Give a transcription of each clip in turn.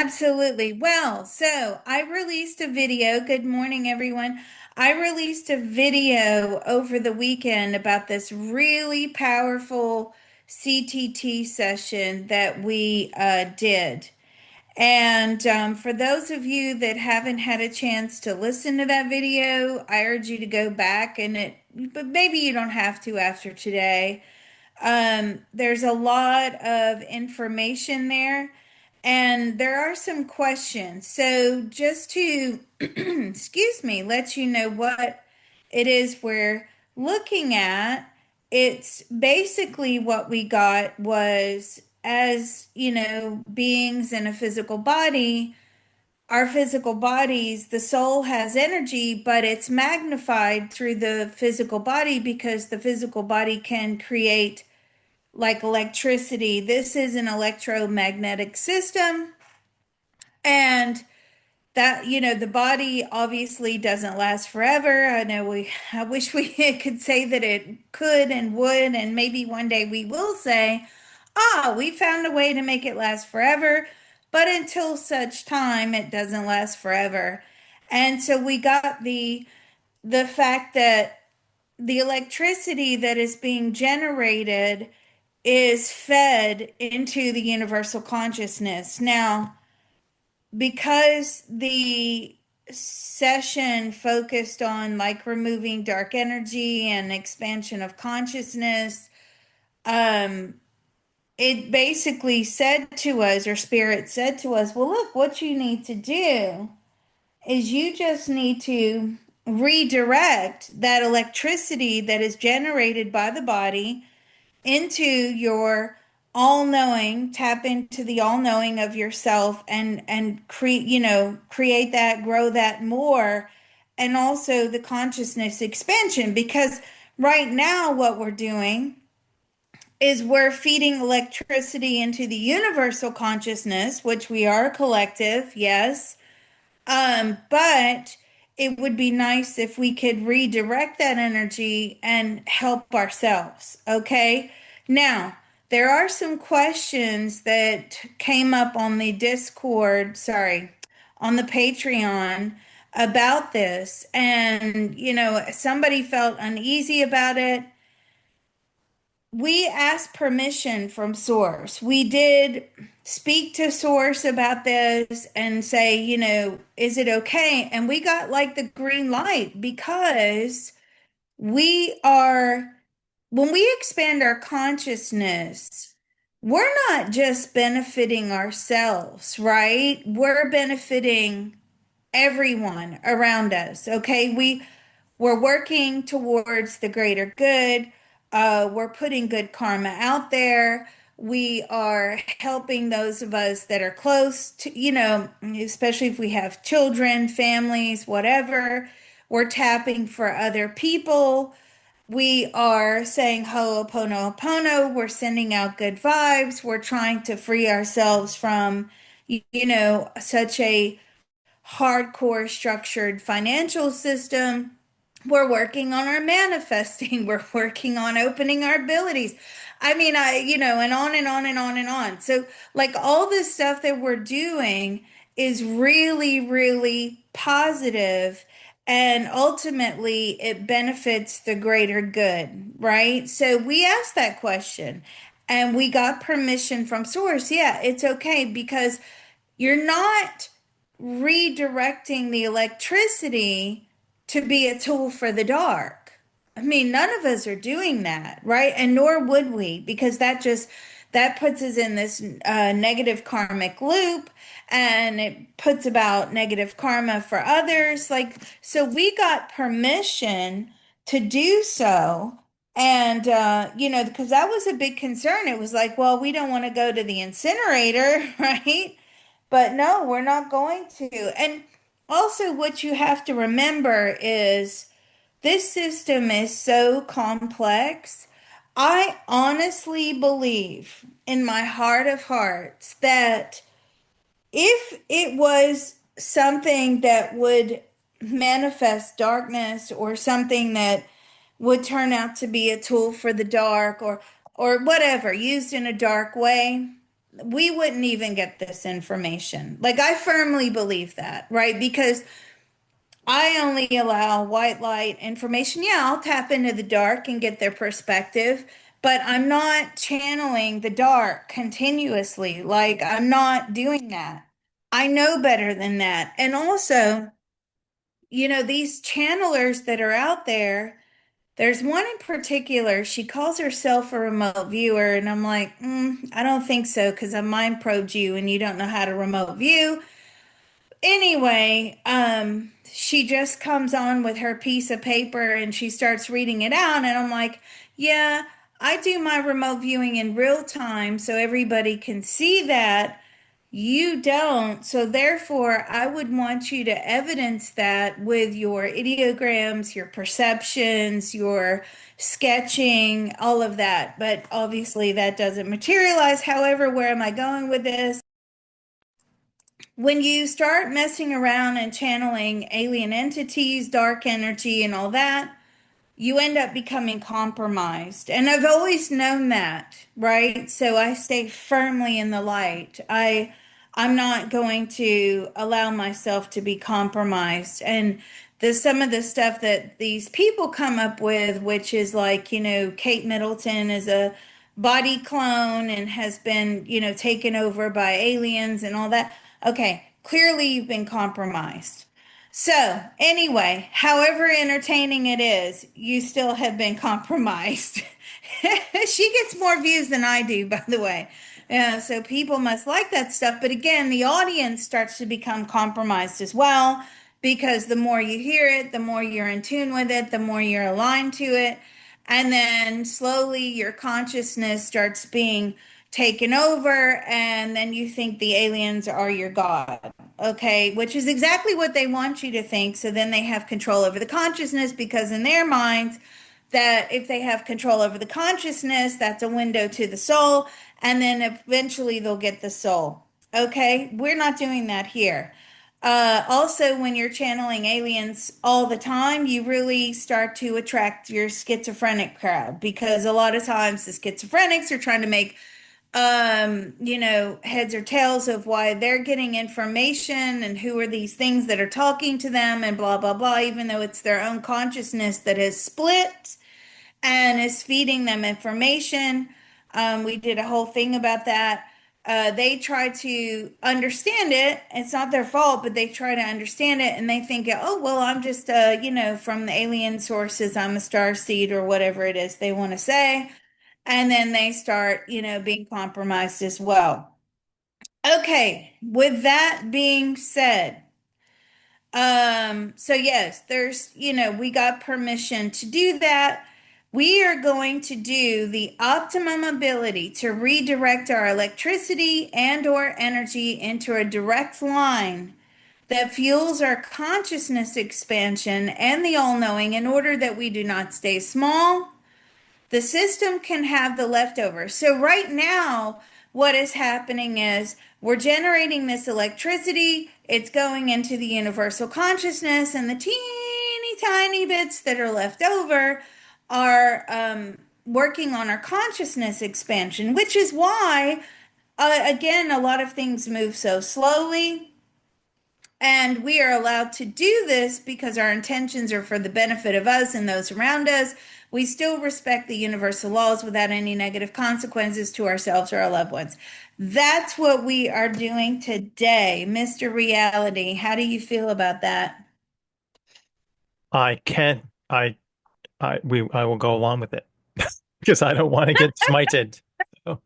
Absolutely. Well, so I released a video. Good morning, everyone. I released a video over the weekend about this really powerful CTT session that we did. And for those of you that haven't had a chance to listen to that video, I urge you to go back but maybe you don't have to after today. There's a lot of information there, and there are some questions. So, just to, excuse me, let you know what it is we're looking at, it's basically what we got was as, beings in a physical body. Our physical bodies, the soul has energy, but it's magnified through the physical body because the physical body can create like electricity. This is an electromagnetic system. And that, the body obviously doesn't last forever. I wish we could say that it could and would, and maybe one day we will say, we found a way to make it last forever. But until such time, it doesn't last forever. And so we got the fact that the electricity that is being generated is fed into the universal consciousness. Now, because the session focused on like removing dark energy and expansion of consciousness, um, it basically said to us, or spirit said to us, well, look, what you need to do is you just need to redirect that electricity that is generated by the body into your all-knowing, tap into the all-knowing of yourself and create, create that, grow that more, and also the consciousness expansion. Because right now what we're doing is we're feeding electricity into the universal consciousness, which we are a collective, yes. But it would be nice if we could redirect that energy and help ourselves. Okay. Now, there are some questions that came up on the Discord, sorry, on the Patreon about this. And, somebody felt uneasy about it. We asked permission from Source. We did speak to Source about this and say, is it okay? And we got like the green light because we are, when we expand our consciousness, we're not just benefiting ourselves, right? We're benefiting everyone around us. Okay. We're working towards the greater good. We're putting good karma out there. We are helping those of us that are close to, especially if we have children, families, whatever. We're tapping for other people. We are saying ho'oponopono. We're sending out good vibes. We're trying to free ourselves from, such a hardcore structured financial system. We're working on our manifesting. We're working on opening our abilities. And on and on and on and on. So, like, all this stuff that we're doing is really, really positive, and ultimately it benefits the greater good, right? So, we asked that question and we got permission from Source. Yeah, it's okay because you're not redirecting the electricity to be a tool for the dark. I mean, none of us are doing that, right? And nor would we, because that puts us in this negative karmic loop, and it puts about negative karma for others. Like, so we got permission to do so. And, because that was a big concern. It was like, well, we don't want to go to the incinerator, right? But no, we're not going to. And also, what you have to remember is this system is so complex. I honestly believe in my heart of hearts that if it was something that would manifest darkness, or something that would turn out to be a tool for the dark, or whatever, used in a dark way, we wouldn't even get this information. Like, I firmly believe that, right? Because I only allow white light information. Yeah, I'll tap into the dark and get their perspective, but I'm not channeling the dark continuously. Like, I'm not doing that. I know better than that. And also, these channelers that are out there, there's one in particular, she calls herself a remote viewer, and I'm like, I don't think so, because I mind probed you and you don't know how to remote view. Anyway, she just comes on with her piece of paper and she starts reading it out, and I'm like, yeah, I do my remote viewing in real time so everybody can see that. You don't. So therefore, I would want you to evidence that with your ideograms, your perceptions, your sketching, all of that. But obviously that doesn't materialize. However, where am I going with this? When you start messing around and channeling alien entities, dark energy, and all that, you end up becoming compromised. And I've always known that, right? So I stay firmly in the light. I'm not going to allow myself to be compromised. And some of the stuff that these people come up with, which is like, Kate Middleton is a body clone and has been, taken over by aliens and all that. Okay, clearly you've been compromised. So, anyway, however entertaining it is, you still have been compromised. She gets more views than I do, by the way. Yeah, so people must like that stuff. But again, the audience starts to become compromised as well, because the more you hear it, the more you're in tune with it, the more you're aligned to it. And then slowly your consciousness starts being taken over, and then you think the aliens are your God. Okay, which is exactly what they want you to think. So then they have control over the consciousness, because in their minds, that if they have control over the consciousness, that's a window to the soul, and then eventually they'll get the soul. Okay, we're not doing that here. Also, when you're channeling aliens all the time, you really start to attract your schizophrenic crowd, because a lot of times the schizophrenics are trying to make heads or tails of why they're getting information and who are these things that are talking to them and blah, blah, blah, even though it's their own consciousness that has split and is feeding them information. We did a whole thing about that. They try to understand it. It's not their fault, but they try to understand it and they think, oh, well, I'm just, from the alien sources, I'm a star seed or whatever it is they want to say. And then they start, being compromised as well. Okay, with that being said, so yes, we got permission to do that. We are going to do the optimum ability to redirect our electricity and or energy into a direct line that fuels our consciousness expansion and the all-knowing, in order that we do not stay small. The system can have the leftovers. So right now, what is happening is we're generating this electricity. It's going into the universal consciousness, and the teeny tiny bits that are left over are working on our consciousness expansion, which is why, again, a lot of things move so slowly. And we are allowed to do this because our intentions are for the benefit of us and those around us. We still respect the universal laws without any negative consequences to ourselves or our loved ones. That's what we are doing today, Mr. Reality. How do you feel about that? I can't. I will go along with it because I don't want to get smited. So,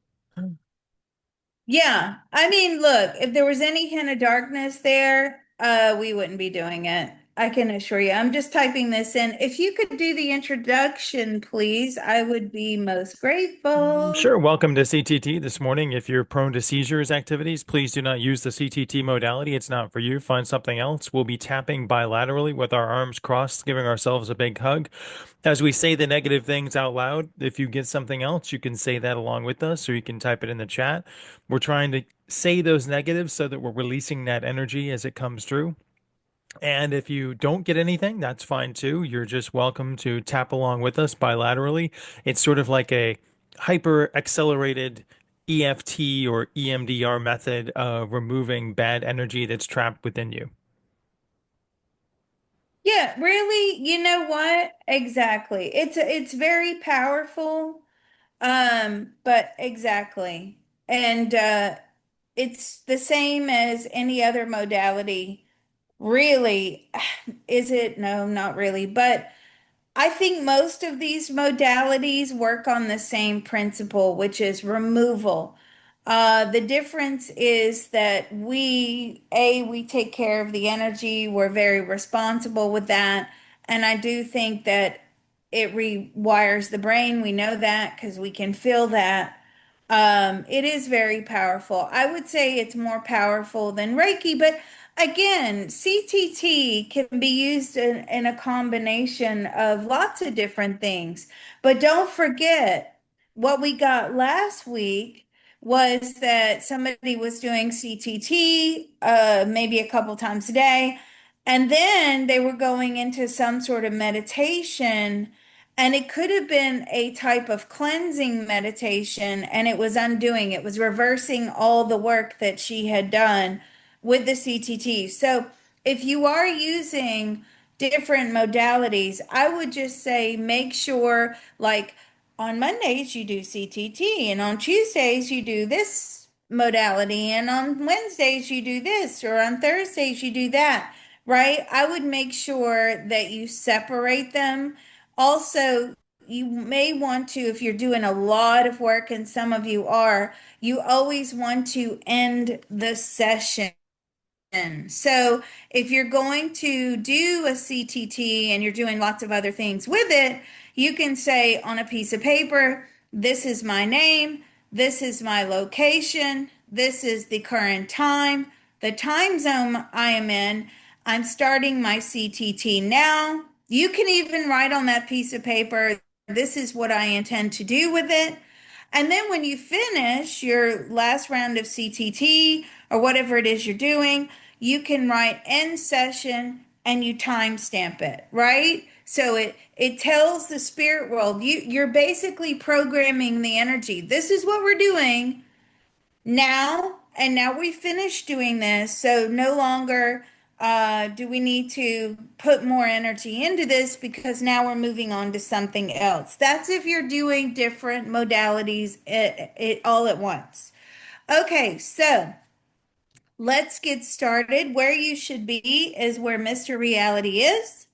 Yeah, I mean, look, if there was any hint of darkness there, we wouldn't be doing it. I can assure you. I'm just typing this in. If you could do the introduction, please, I would be most grateful. sure. Welcome to CTT this morning. If you're prone to seizures activities, please do not use the CTT modality. It's not for you. Find something else. We'll be tapping bilaterally with our arms crossed, giving ourselves a big hug. As we say the negative things out loud, if you get something else, you can say that along with us, or you can type it in the chat. We're trying to say those negatives so that we're releasing that energy as it comes through. And if you don't get anything, that's fine too. You're just welcome to tap along with us bilaterally. It's sort of like a hyper accelerated EFT or EMDR method of removing bad energy that's trapped within you. Yeah, really, you know what? Exactly. It's very powerful. But exactly. And it's the same as any other modality. Really, is it? No, not really. But I think most of these modalities work on the same principle, which is removal. The difference is that we take care of the energy. We're very responsible with that. And I do think that it rewires the brain. We know that because we can feel that. It is very powerful. I would say it's more powerful than Reiki, but again, CTT can be used in a combination of lots of different things. But don't forget, what we got last week was that somebody was doing CTT maybe a couple times a day, and then they were going into some sort of meditation. And it could have been a type of cleansing meditation, and it was undoing, it was reversing all the work that she had done with the CTT. So if you are using different modalities, I would just say make sure, like on Mondays, you do CTT, and on Tuesdays, you do this modality, and on Wednesdays, you do this, or on Thursdays, you do that, right? I would make sure that you separate them. Also, you may want to, if you're doing a lot of work, and some of you are, you always want to end the session. So if you're going to do a CTT and you're doing lots of other things with it, you can say on a piece of paper, this is my name, this is my location, this is the current time, the time zone I am in. I'm starting my CTT now. You can even write on that piece of paper, this is what I intend to do with it. And then when you finish your last round of CTT or whatever it is you're doing, you can write end session and you timestamp it, right? So it tells the spirit world you're basically programming the energy. This is what we're doing now, and now we finished doing this, so no longer do we need to put more energy into this because now we're moving on to something else. That's if you're doing different modalities it all at once. Okay, so let's get started. Where you should be is where Mr. Reality is.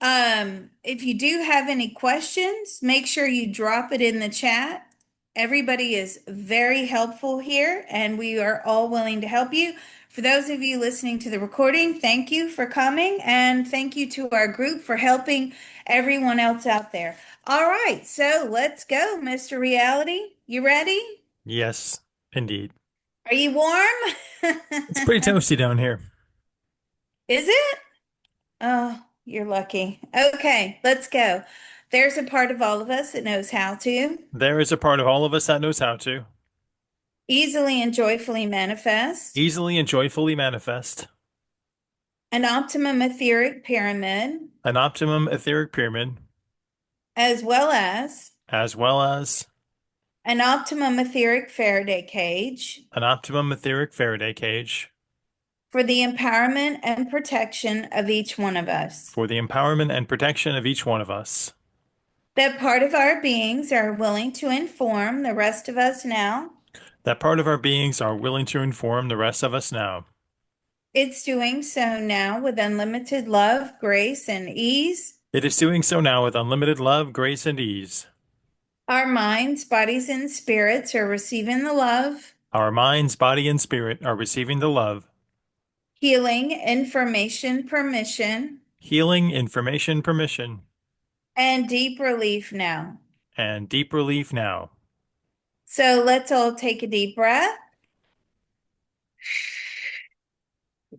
If you do have any questions, make sure you drop it in the chat. Everybody is very helpful here, and we are all willing to help you. For those of you listening to the recording, thank you for coming, and thank you to our group for helping everyone else out there. All right, so let's go, Mr. Reality. You ready? Yes, indeed. Are you warm? It's pretty toasty down here. Is it? Oh, you're lucky. Okay, let's go. There's a part of all of us that knows how to There is a part of all of us that knows how to easily and joyfully manifest easily and joyfully manifest an optimum etheric pyramid, an optimum etheric pyramid, as well as as well as an optimum etheric Faraday cage an optimum etheric Faraday cage for the empowerment and protection of each one of us. for the empowerment and protection of each one of us. That part of our beings are willing to inform the rest of us now. That part of our beings are willing to inform the rest of us now. It's doing so now with unlimited love, grace, and ease. It is doing so now with unlimited love, grace, and ease. Our minds, bodies, and spirits are receiving the love, Our minds, body, and spirit are receiving the love, healing, information, permission, healing, information, permission, and deep relief now. and deep relief now. So let's all take a deep breath.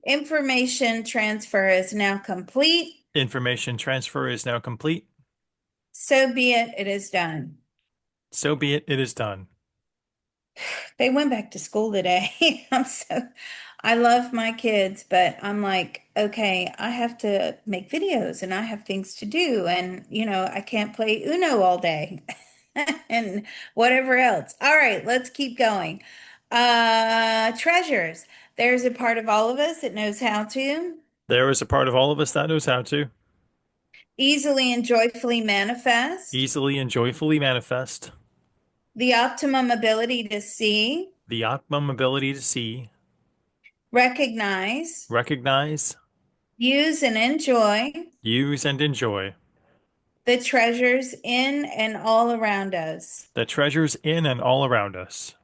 Information transfer is now complete. Information transfer is now complete. So be it, it is done. So be it, it is done. They went back to school today. I love my kids, but I'm like, okay, I have to make videos and I have things to do. And, I can't play Uno all day. and whatever else. All right, let's keep going. Treasures. There's a part of all of us that knows how to There is a part of all of us that knows how to easily and joyfully manifest easily and joyfully manifest the optimum ability to see, the optimum ability to see, recognize, recognize, use, and enjoy use, and enjoy the treasures in and all around us. the treasures in and all around us.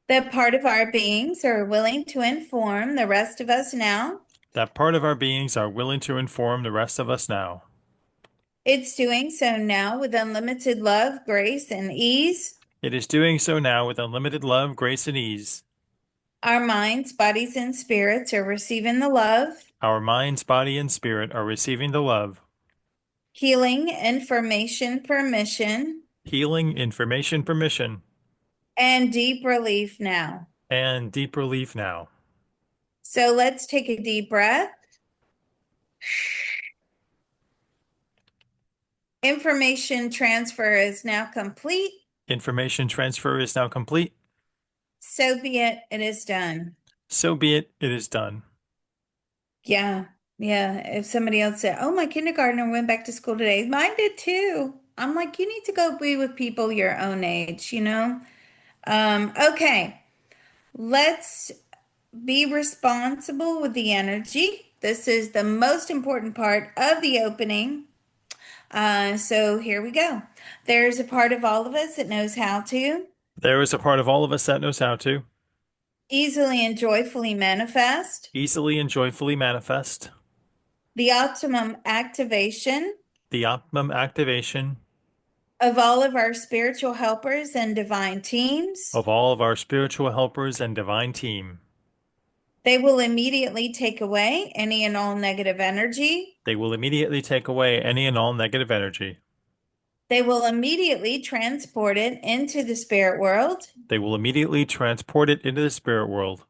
That part of our beings are willing to inform the rest of us now. That part of our beings are willing to inform the rest of us now. It's doing so now with unlimited love, grace, and ease. It is doing so now with unlimited love, grace, and ease. Our minds, bodies, and spirits are receiving the love, Our minds, body, and spirit are receiving the love, healing, information, permission, healing, information, permission, and deep relief now. and deep relief now. So let's take a deep breath. Information transfer is now complete. Information transfer is now complete. So be it. It is done. So be it. It is done. Yeah. Yeah. If somebody else said, oh, my kindergartner went back to school today, mine did too. I'm like, you need to go be with people your own age, you know? Okay. Let's be responsible with the energy. This is the most important part of the opening. So here we go. There's a part of all of us that knows how to There is a part of all of us that knows how to easily and joyfully manifest easily and joyfully manifest the optimum activation the optimum activation of all of our spiritual helpers and divine teams. of all of our spiritual helpers and divine team. They will immediately take away any and all negative energy. They will immediately take away any and all negative energy. They will immediately transport it into the spirit world They will immediately transport it into the spirit world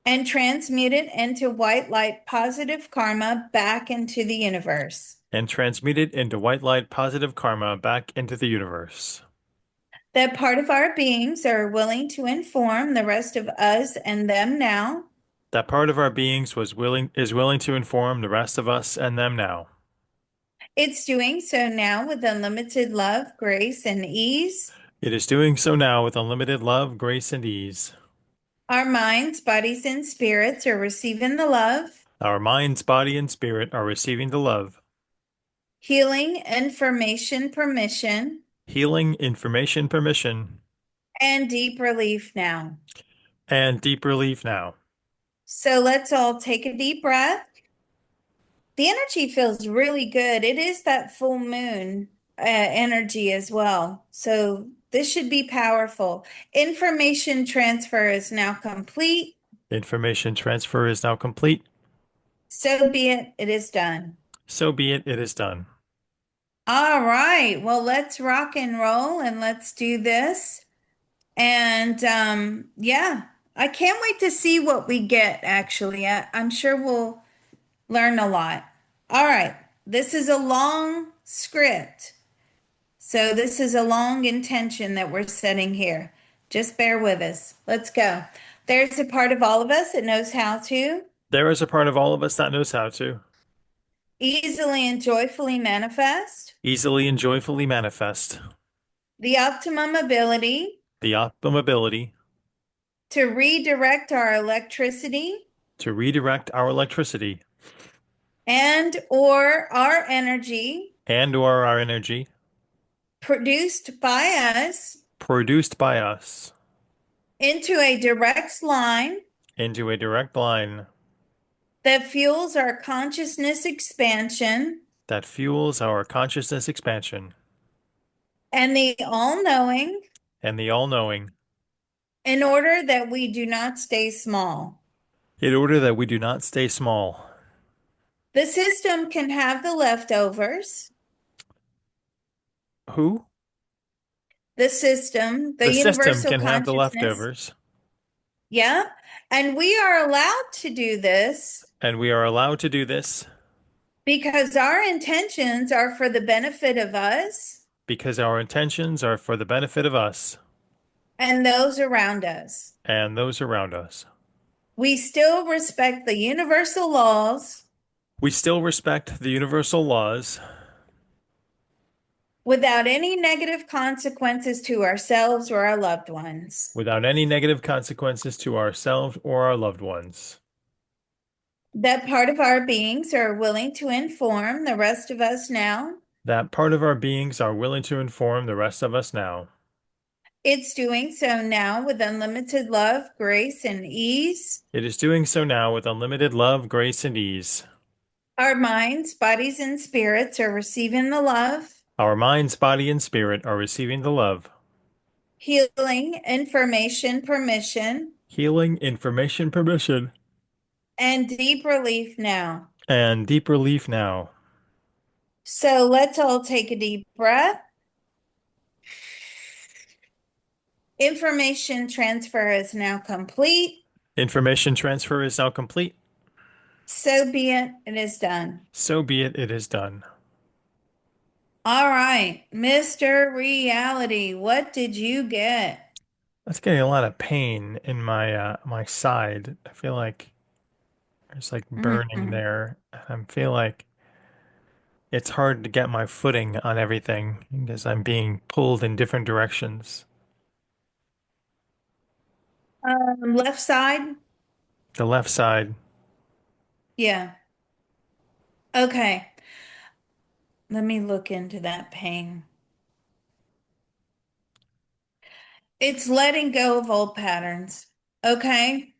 and transmute it into white light positive karma back into the universe. and transmute it into white light positive karma back into the universe. That part of our beings are willing to inform the rest of us and them now. That part of our beings is willing to inform the rest of us and them now. It's doing so now with unlimited love, grace, and ease. It is doing so now with unlimited love, grace, and ease. Our minds, bodies, and spirits are receiving the love, Our minds, body, and spirit are receiving the love, healing, information, permission, healing, information, permission, and deep relief now. and deep relief now. So let's all take a deep breath. The energy feels really good. It is that full moon energy as well. So this should be powerful. Information transfer is now complete. Information transfer is now complete. So be it. It is done. So be it. It is done. All right. Well, let's rock and roll and let's do this. And yeah, I can't wait to see what we get, actually. I'm sure we'll learn a lot. All right. This is a long script. So this is a long intention that we're setting here. Just bear with us. Let's go. There's a part of all of us that knows how to There is a part of all of us that knows how to easily and joyfully manifest easily and joyfully manifest the optimum ability the optimum ability to redirect our electricity to redirect our electricity and or our energy and/or our energy produced by us produced by us into a direct line into a direct line that fuels our consciousness expansion that fuels our consciousness expansion and the all-knowing and the all-knowing in order that we do not stay small. in order that we do not stay small. The system can have the leftovers. Who? The system, the The system universal can have the consciousness. leftovers, Yeah. And we are allowed to do this and we are allowed to do this because our intentions are for the benefit of us because our intentions are for the benefit of us and those around us. and those around us. We still respect the universal laws We still respect the universal laws without any negative consequences to ourselves or our loved ones. without any negative consequences to ourselves or our loved ones. That part of our beings are willing to inform the rest of us now. That part of our beings are willing to inform the rest of us now. It's doing so now with unlimited love, grace, and ease. It is doing so now with unlimited love, grace, and ease. Our minds, bodies, and spirits are receiving the love, Our minds, body, and spirit are receiving the love, healing, information, permission, healing, information, permission, and deep relief now. and deep relief now. So let's all take a deep breath. Information transfer is now complete. Information transfer is now complete. So be it, it is done. So be it, it is done. All right, Mr. Reality, what did you get? That's getting a lot of pain in my side. I feel like there's like burning Mhm. there. I feel like it's hard to get my footing on everything because I'm being pulled in different directions. Left side? The left side, Yeah. Okay. Let me look into that pain. It's letting go of old patterns. Okay.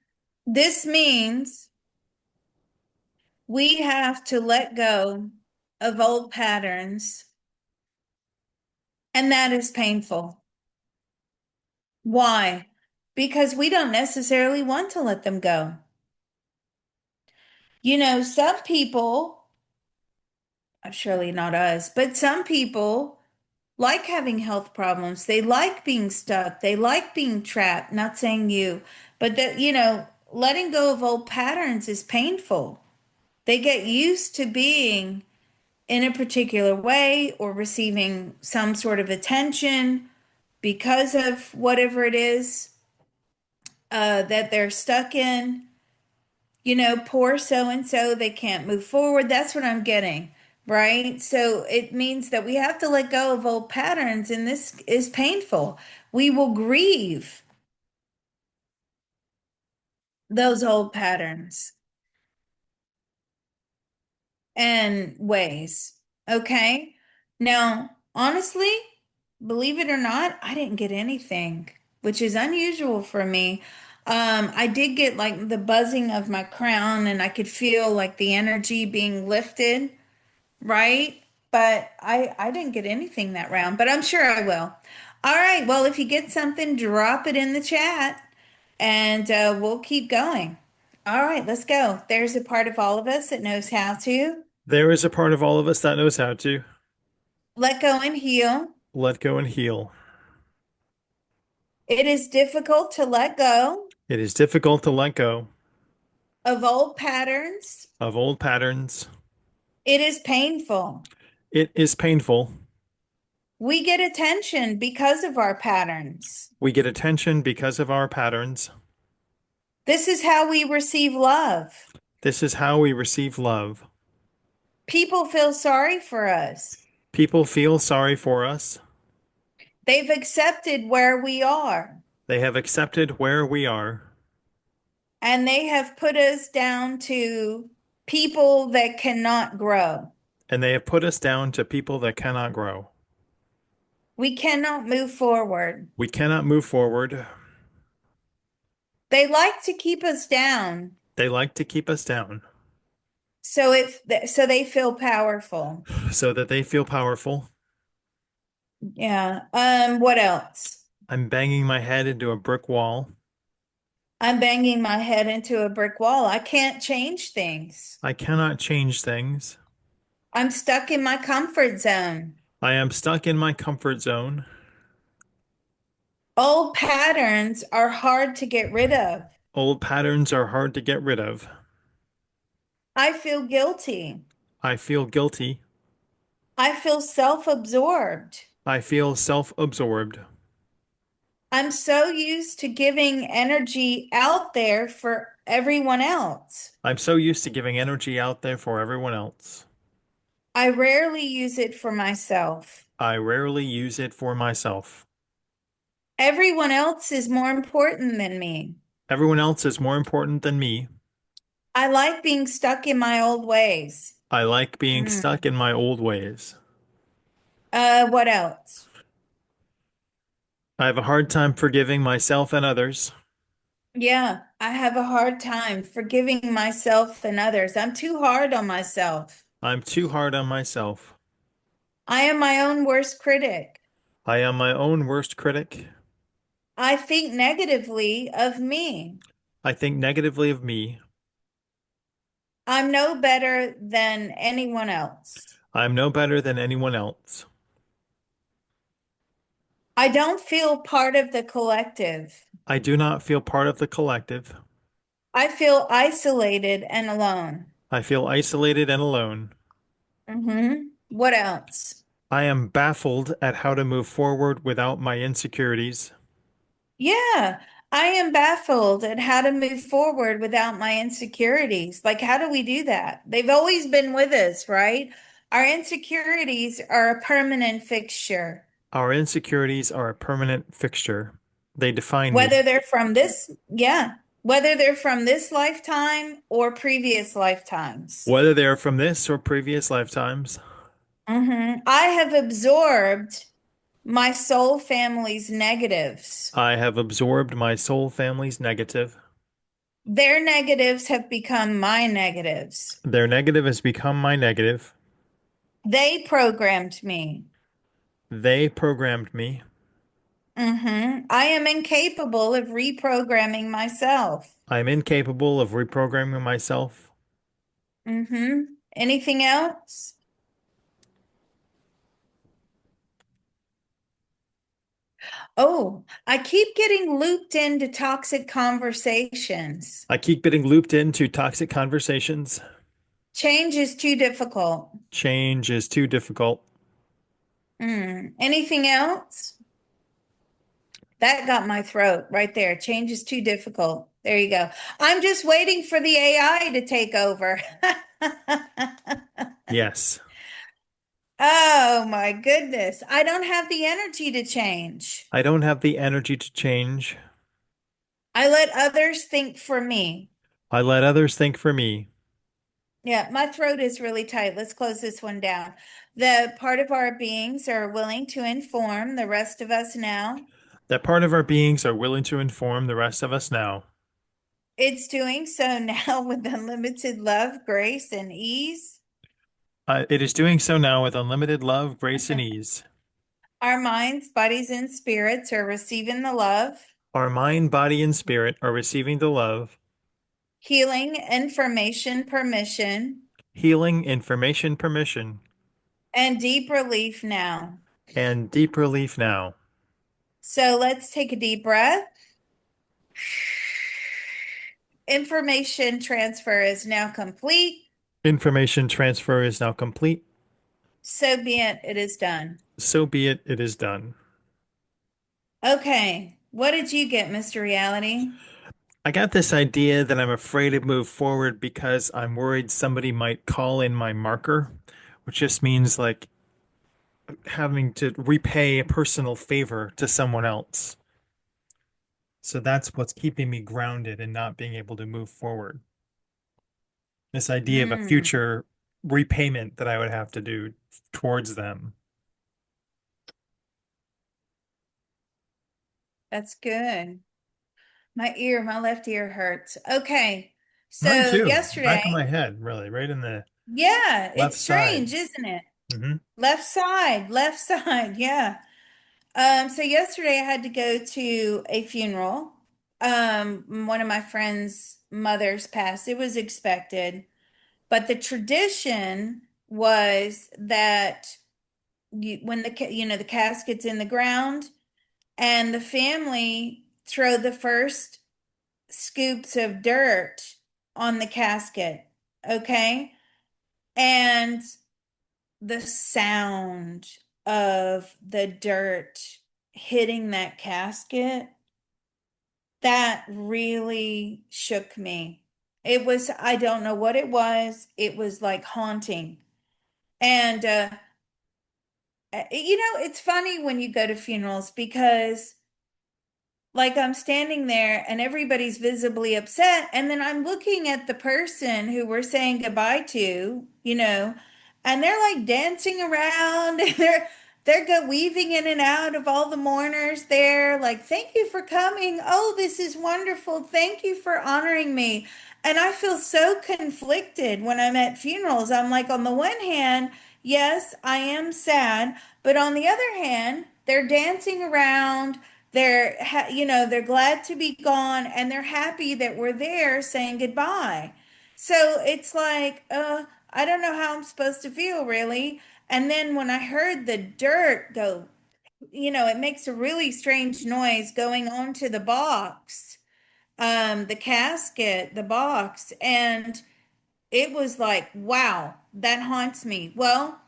This means we have to let go of old patterns, and that is painful. Why? Because we don't necessarily want to let them go. Some people, surely not us, but some people like having health problems. They like being stuck. They like being trapped. Not saying you, but letting go of old patterns is painful. They get used to being in a particular way or receiving some sort of attention because of whatever it is that they're stuck in. Poor so and so, they can't move forward. That's what I'm getting, right? So it means that we have to let go of old patterns, and this is painful. We will grieve those old patterns and ways. Okay. Now, honestly, believe it or not, I didn't get anything, which is unusual for me. I did get like the buzzing of my crown, and I could feel like the energy being lifted, right? But I didn't get anything that round, but I'm sure I will. All right. Well, if you get something, drop it in the chat, and we'll keep going. All right, let's go. There's a part of all of us that knows how to there is a part of all of us that knows how to let go and heal. let go and heal. It is difficult to let go It is difficult to let go of old patterns. of old patterns. It is painful. It is painful. We get attention because of our patterns. We get attention because of our patterns. This is how we receive love. This is how we receive love. People feel sorry for us. People feel sorry for us. They've accepted where we are, They have accepted where we are, and they have put us down to people that cannot grow. and they have put us down to people that cannot grow. We cannot move forward. We cannot move forward. They like to keep us down They like to keep us down so they feel powerful. so that they feel powerful. Yeah. What else? I'm banging my head into a brick wall. I'm banging my head into a brick wall. I can't change things. I cannot change things. I'm stuck in my comfort zone. I am stuck in my comfort zone. Old patterns are hard to get rid of. Old patterns are hard to get rid of. I feel guilty. I feel guilty. I feel self-absorbed. I feel self-absorbed. I'm so used to giving energy out there for everyone else. I'm so used to giving energy out there for everyone else. I rarely use it for myself. I rarely use it for myself. Everyone else is more important than me. Everyone else is more important than me. I like being stuck in my old ways. I like being Mm. stuck in my old ways. What else? I have a hard time forgiving myself and others. Yeah, I have a hard time forgiving myself and others. I'm too hard on myself. I'm too hard on myself. I am my own worst critic. I am my own worst critic. I think negatively of me. I think negatively of me. I'm no better than anyone else. I'm no better than anyone else. I don't feel part of the collective. I do not feel part of the collective. I feel isolated and alone. I feel isolated and alone. What else? I am baffled at how to move forward without my insecurities. Yeah, I am baffled at how to move forward without my insecurities. Like, how do we do that? They've always been with us, right? Our insecurities are a permanent fixture, Our insecurities are a permanent fixture. They define me, whether they're from this, yeah, whether they're from this lifetime or previous lifetimes. whether they are from this or previous lifetimes. I have absorbed my soul family's negatives. I have absorbed my soul family's negative. Their negatives have become my negatives. Their negative has become my negative. They programmed me. They programmed me. I am incapable of reprogramming myself. I am incapable of reprogramming myself. hmm Anything else? Oh, I keep getting looped into toxic conversations. I keep getting looped into toxic conversations. Change is too difficult. Change is too difficult. Anything else? That got my throat right there. Change is too difficult. There you go. I'm just waiting for the AI to take over. Yes. Oh my goodness. I don't have the energy to change. I don't have the energy to change. I let others think for me. I let others think for me. Yeah, my throat is really tight. Let's close this one down. The part of our beings are willing to inform the rest of us now. That part of our beings are willing to inform the rest of us now. It's doing so now with unlimited love, grace, and ease. It is doing so now with unlimited love, grace, and ease. Our minds, bodies, and spirits are receiving the love, Our mind, body, and spirit are receiving the love, healing, information, permission, healing, information, permission, and deep relief now. and deep relief now. So let's take a deep breath. Information transfer is now complete. Information transfer is now complete. So be it, it is done. So be it, it is done. Okay, what did you get, Mr. Reality? I got this idea that I'm afraid to move forward because I'm worried somebody might call in my marker, which just means like having to repay a personal favor to someone else. So that's what's keeping me grounded and not being able to move forward. This idea of a Hmm, future repayment that I would have to do towards them. that's good. My left ear hurts. Okay, Mine so too. Back of yesterday, my head, really, right in the yeah, left it's side. strange, isn't it? Hmm. Left side, yeah. So yesterday I had to go to a funeral. One of my friends' mothers passed. It was expected, but the tradition was that when the casket's in the ground and the family throw the first scoops of dirt on the casket, okay? And the sound. of the dirt hitting that casket, that really shook me. It was, I don't know what it was. It was like haunting. And, it's funny when you go to funerals because like I'm standing there and everybody's visibly upset. And then I'm looking at the person who we're saying goodbye to, and they're like dancing around and they're go weaving in and out of all the mourners there. Like, thank you for coming. Oh, this is wonderful. Thank you for honoring me. And I feel so conflicted when I'm at funerals. I'm like, on the one hand, yes, I am sad, but on the other hand, they're dancing around, they're glad to be gone and they're happy that we're there saying goodbye. So it's like, I don't know how I'm supposed to feel really. And then when I heard the dirt go, it makes a really strange noise going onto the box, the casket, the box. And it was like, wow, that haunts me. Well,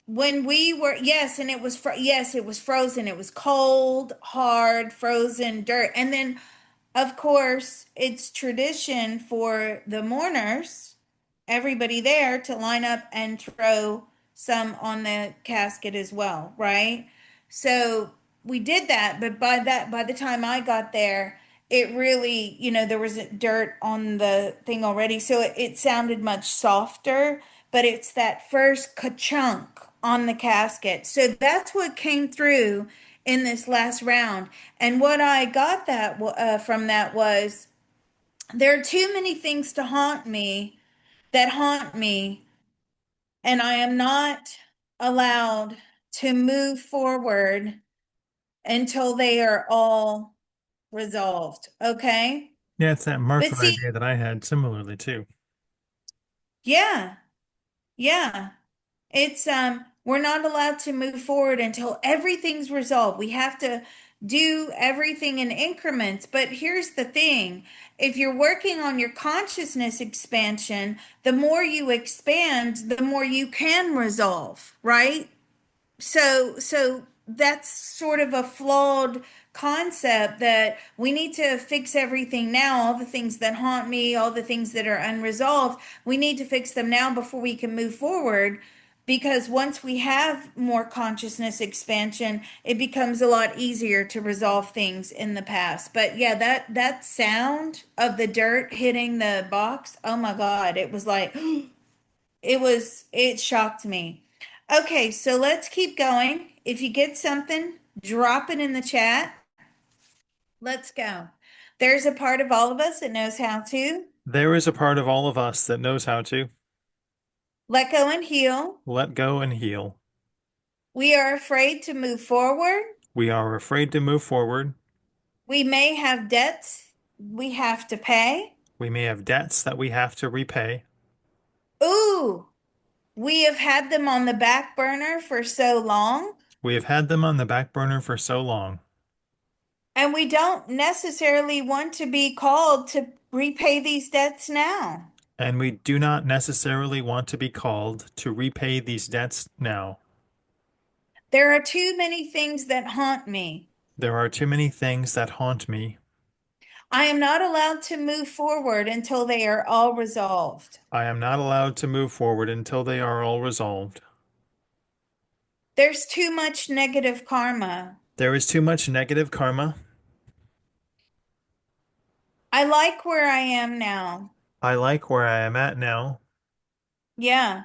when we were, yes, and yes, it was frozen. It was cold, hard, frozen dirt. And then, of course, it's tradition for the mourners, everybody there, to line up and throw some on the casket as well, right? So we did that, but by the time I got there, it really, there was dirt on the thing already, so it sounded much softer, but it's that first ka-chunk on the casket. So that's what came through in this last round. And what I got from that was there are too many things to haunt me, and I am not allowed to move forward until they are all resolved. Okay. Yeah, it's that But marker see, idea that I had similarly too. yeah, yeah. It's we're not allowed to move forward until everything's resolved. We have to do everything in increments. But here's the thing. If you're working on your consciousness expansion, the more you expand, the more you can resolve, right? So that's sort of a flawed concept that we need to fix everything now, all the things that haunt me, all the things that are unresolved, we need to fix them now before we can move forward. Because once we have more consciousness expansion, it becomes a lot easier to resolve things in the past. But yeah, that sound of the dirt hitting the box, oh my God, it was like it shocked me. Okay, so let's keep going. If you get something, drop it in the chat. Let's go. There's a part of all of us that knows how to There is a part of all of us that knows how to let go and heal. let go and heal. We are afraid to move forward. We are afraid to move forward. We may have debts we have to pay. We may have debts that we have to repay. Ooh, we have had them on the back burner for so long, We have had them on the back burner for so long, and we don't necessarily want to be called to repay these debts now. and we do not necessarily want to be called to repay these debts now. There are too many things that haunt me. There are too many things that haunt me. I am not allowed to move forward until they are all resolved. I am not allowed to move forward until they are all resolved. There's too much negative karma. There is too much negative karma. I like where I am now. I like where I am at now. Yeah.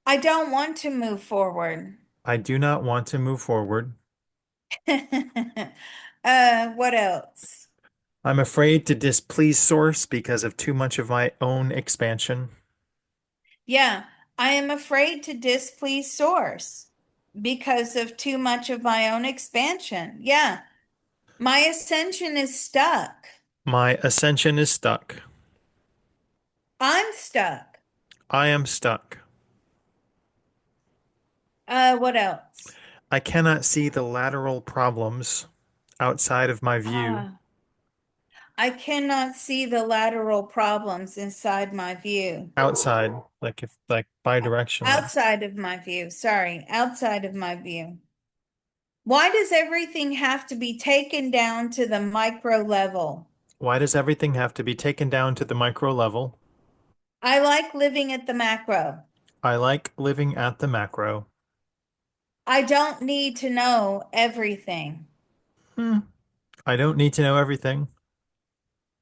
I don't want to move forward. I do not want to move forward. What else? I'm afraid to displease Source because of too much of my own expansion. Yeah. I am afraid to displease Source because of too much of my own expansion. Yeah. My ascension is stuck. My ascension is stuck. I'm stuck. I am stuck. What else? I cannot see the lateral problems outside of my view. Ah. I cannot see the lateral problems inside my view. Outside, like if like bidirectionally. Outside of my view. Sorry, outside of my view. Why does everything have to be taken down to the micro level? Why does everything have to be taken down to the micro level? I like living at the macro. I like living at the macro. I don't need to know everything. Hmm. I don't need to know everything.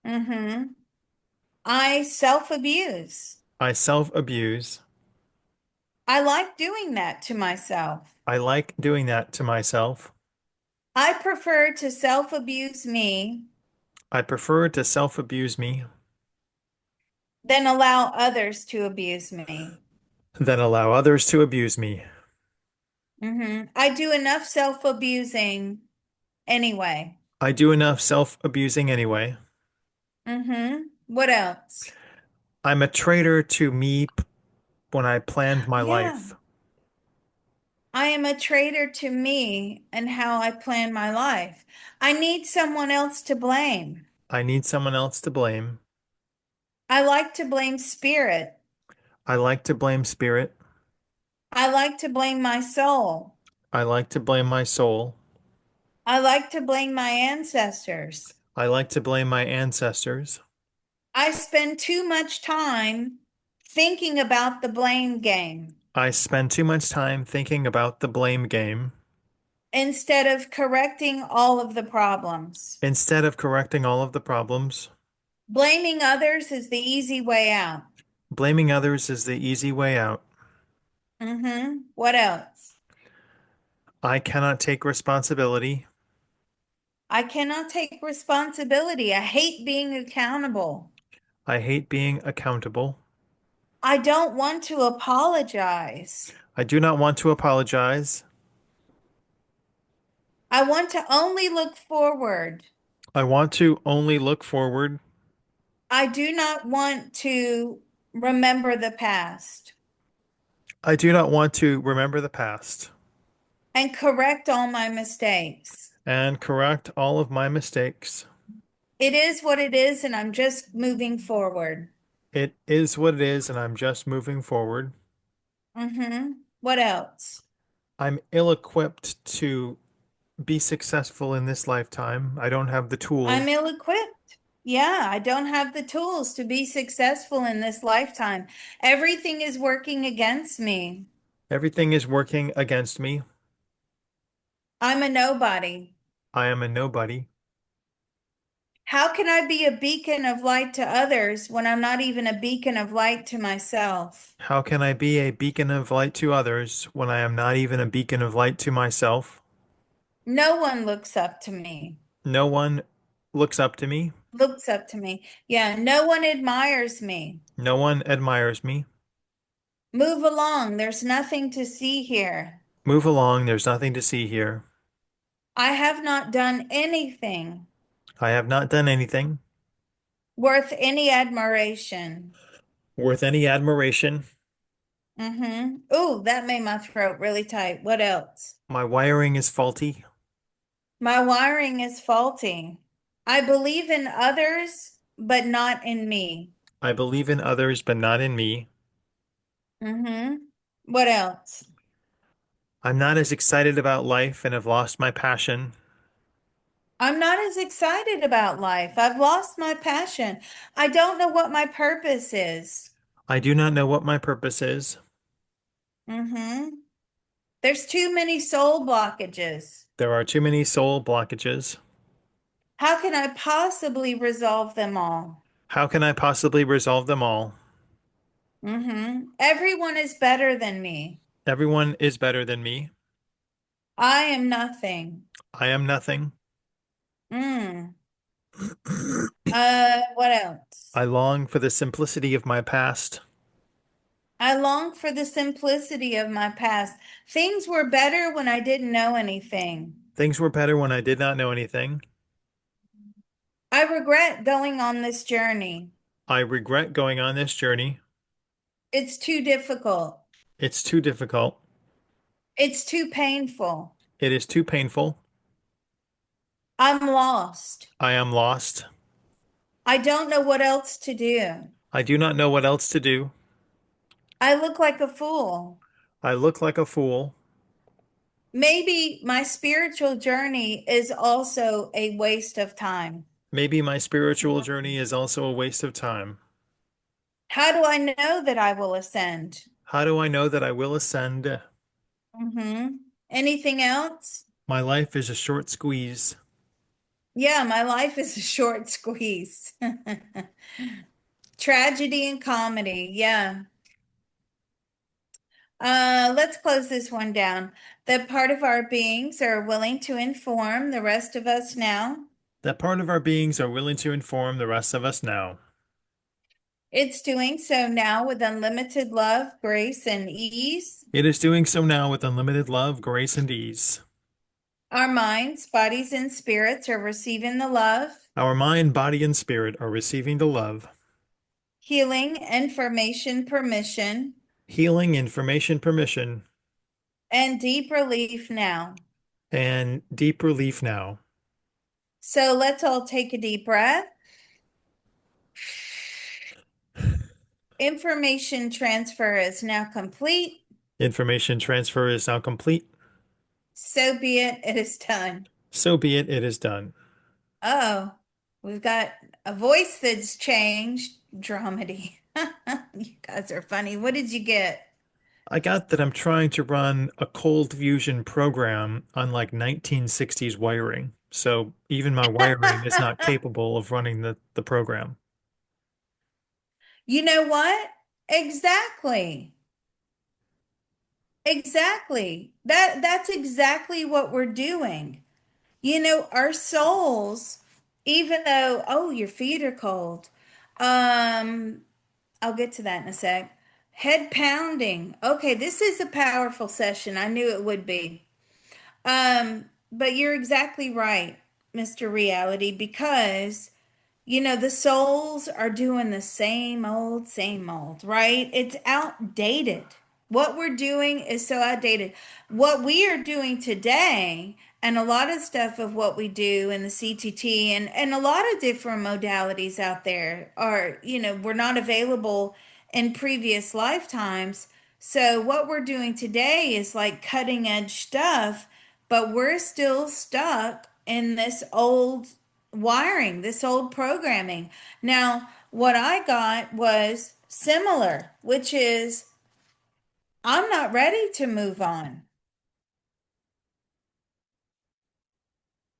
Mm-hmm. I self-abuse. I self-abuse. I like doing that to myself. I like doing that to myself. I prefer to self-abuse me I prefer to self-abuse me than allow others to abuse me. than allow others to abuse me. I do enough self-abusing anyway. I do enough self-abusing anyway. What else? I'm a traitor to me when I planned my Yeah. life. I am a traitor to me and how I plan my life. I need someone else to blame. I need someone else to blame. I like to blame spirit. I like to blame spirit. I like to blame my soul. I like to blame my soul. I like to blame my ancestors. I like to blame my ancestors. I spend too much time thinking about the blame game I spend too much time thinking about the blame game instead of correcting all of the problems. instead of correcting all of the problems. Blaming others is the easy way out. Blaming others is the easy way out. What else? I cannot take responsibility. I cannot take responsibility. I hate being accountable. I hate being accountable. I don't want to apologize. I do not want to apologize. I want to only look forward. I want to only look forward. I do not want to remember the past I do not want to remember the past and correct all my mistakes. and correct all of my mistakes. It is what it is, and I'm just moving forward. It is what it is, and I'm just moving forward. What else? I'm ill-equipped to be successful in this lifetime. I don't have the I'm tools. ill-equipped. Yeah, I don't have the tools to be successful in this lifetime. Everything is working against me. Everything is working against me. I'm a nobody. I am a nobody. How can I be a beacon of light to others when I'm not even a beacon of light to myself? How can I be a beacon of light to others when I am not even a beacon of light to myself? No one looks up to me. No one looks up to me. Looks up to me. Yeah, no one admires me. No one admires me. Move along. There's nothing to see here. Move along, there's nothing to see here. I have not done anything I have not done anything worth any admiration. worth any admiration. Ooh, that made my throat really tight. What else? My wiring is faulty. My wiring is faulty. I believe in others, but not in me. I believe in others, but not in me. Mm-hmm. What else? I'm not as excited about life and have lost my passion. I'm not as excited about life. I've lost my passion. I don't know what my purpose is. I do not know what my purpose is. Mm-hmm. There's too many soul blockages. There are too many soul blockages. How can I possibly resolve them all? How can I possibly resolve them all? Everyone is better than me. Everyone is better than me. I am nothing. I am nothing. Mm. What else? I long for the simplicity of my past. I long for the simplicity of my past. Things were better when I didn't know anything. Things were better when I did not know anything. I regret going on this journey. I regret going on this journey. It's too difficult. It's too difficult. It's too painful. It is too painful. I'm lost. I am lost. I don't know what else to do. I do not know what else to do. I look like a fool. I look like a fool. Maybe my spiritual journey is also a waste of time. Maybe my spiritual journey is also a waste of time. How do I know that I will ascend? How do I know that I will ascend? Anything else? My life is a short squeeze. Yeah, my life is a short squeeze. Tragedy and comedy. Yeah. Let's close this one down. That part of our beings are willing to inform the rest of us now. That part of our beings are willing to inform the rest of us now. It's doing so now with unlimited love, grace, and ease. It is doing so now with unlimited love, grace, and ease. Our minds, bodies, and spirits are receiving the love, Our mind, body, and spirit are receiving the love, healing, information, permission, healing, information, permission, and deep relief now. and deep relief now. So let's all take a deep breath. Information transfer is now complete. Information transfer is now complete. So be it, it is done. So be it, it is done. Oh, we've got a voice that's changed. Dramedy. You guys are funny. What did you get? I got that I'm trying to run a cold fusion program on like 1960s wiring. So even my wiring is not capable of running the program. You know what? Exactly. Exactly. That's exactly what we're doing. Our souls, even though, oh, your feet are cold. Um, I'll get to that in a sec. Head pounding. Okay, this is a powerful session. I knew it would be. But you're exactly right, Mr. Reality, because the souls are doing the same old, right? It's outdated. What we're doing is so outdated. What we are doing today, and a lot of stuff of what we do in the CTT and a lot of different modalities out there are, were not available in previous lifetimes. So what we're doing today is like cutting edge stuff, but we're still stuck in this old wiring, this old programming. Now, what I got was similar, which is I'm not ready to move on.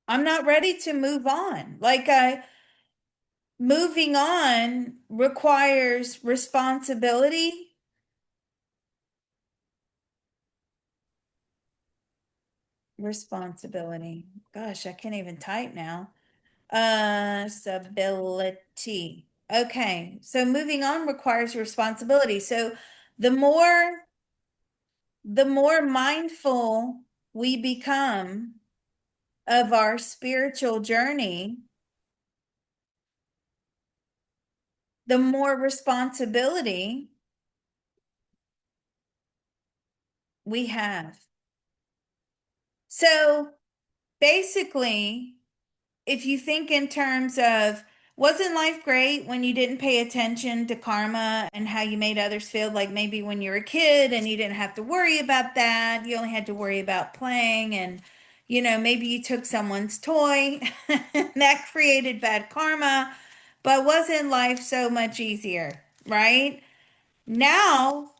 I'm not ready to move on. Moving on requires responsibility. Responsibility. Gosh, I can't even type now. Stability. Okay, so moving on requires responsibility. So the more the more mindful we become of our spiritual journey, the more responsibility we have. So basically, if you think in terms of wasn't life great when you didn't pay attention to karma and how you made others feel, like maybe when you were a kid and you didn't have to worry about that, you only had to worry about playing and maybe you took someone's toy and that created bad karma, but wasn't life so much easier, right? Now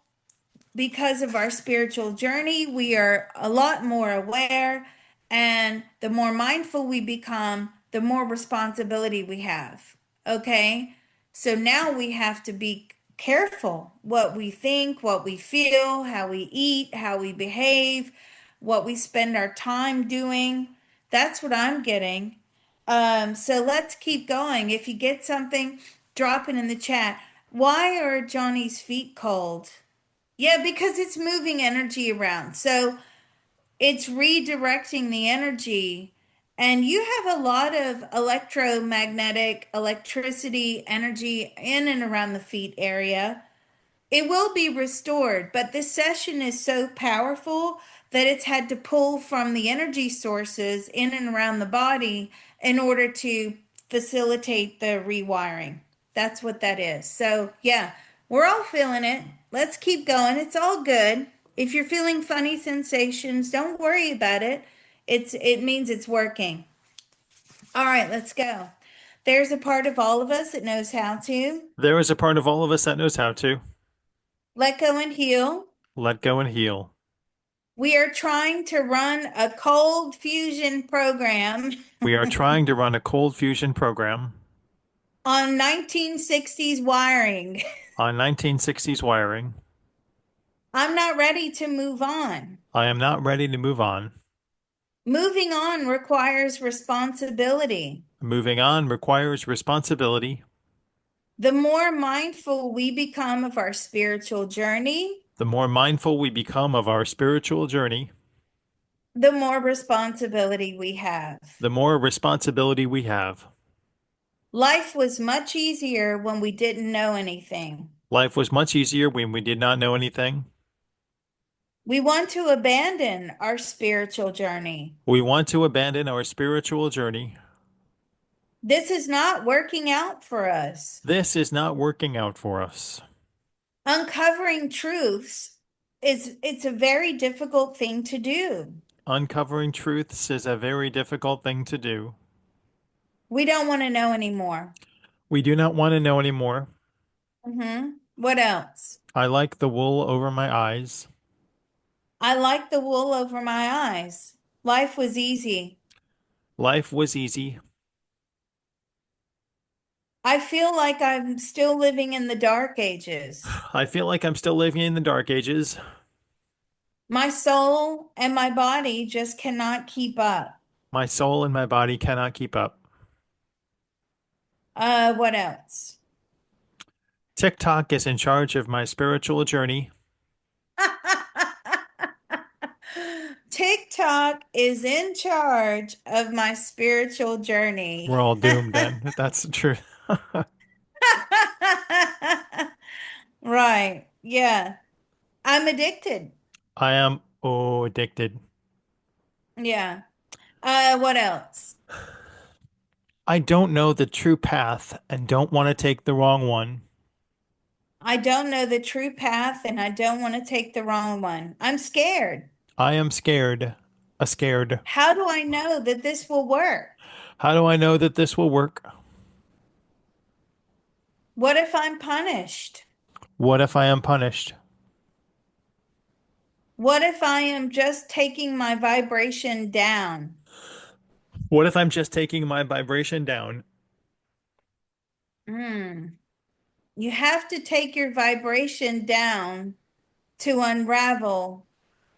because of our spiritual journey, we are a lot more aware, and the more mindful we become, the more responsibility we have. Okay? So now we have to be careful what we think, what we feel, how we eat, how we behave, what we spend our time doing. That's what I'm getting. So let's keep going. If you get something, drop it in the chat. Why are Johnny's feet cold? Yeah, because it's moving energy around. So it's redirecting the energy. And you have a lot of electromagnetic electricity energy in and around the feet area. It will be restored, but this session is so powerful that it's had to pull from the energy sources in and around the body in order to facilitate the rewiring. That's what that is. So, yeah, we're all feeling it. Let's keep going. It's all good. If you're feeling funny sensations, don't worry about it. It means it's working. All right, let's go. There's a part of all of us that knows how to There is a part of all of us that knows how to let go and heal. let go and heal. We are trying to run a cold fusion program We are trying to run a cold fusion program on 1960s wiring. on 1960s wiring. I'm not ready to move on. I am not ready to move on. Moving on requires responsibility. Moving on requires responsibility. The more mindful we become of our spiritual journey, The more mindful we become of our spiritual journey, the more responsibility we have. the more responsibility we have. Life was much easier when we didn't know anything. Life was much easier when we did not know anything. We want to abandon our spiritual journey. We want to abandon our spiritual journey. This is not working out for us. This is not working out for us. Uncovering truths it's a very difficult thing to do. Uncovering truths is a very difficult thing to do. We don't want to know anymore. We do not want to know anymore. What else? I like the wool over my eyes. I like the wool over my eyes. Life was easy. Life was easy. I feel like I'm still living in the dark ages. I feel like I'm still living in the dark ages. My soul and my body just cannot keep up. My soul and my body cannot keep up. What else? TikTok is in charge of my spiritual journey. TikTok is in charge of my spiritual We're journey. all doomed then. That's the truth. Right. Yeah. I'm addicted. I am addicted. Yeah. What else? I don't know the true path and don't want to take the wrong one. I don't know the true path and I don't want to take the wrong one. I'm scared. I am scared. Scared. How do I know that this will work? How do I know that this will work? What if I'm punished? What if I am punished? What if I am just taking my vibration down? What if I'm just taking my vibration down? Hmm. You have to take your vibration down to unravel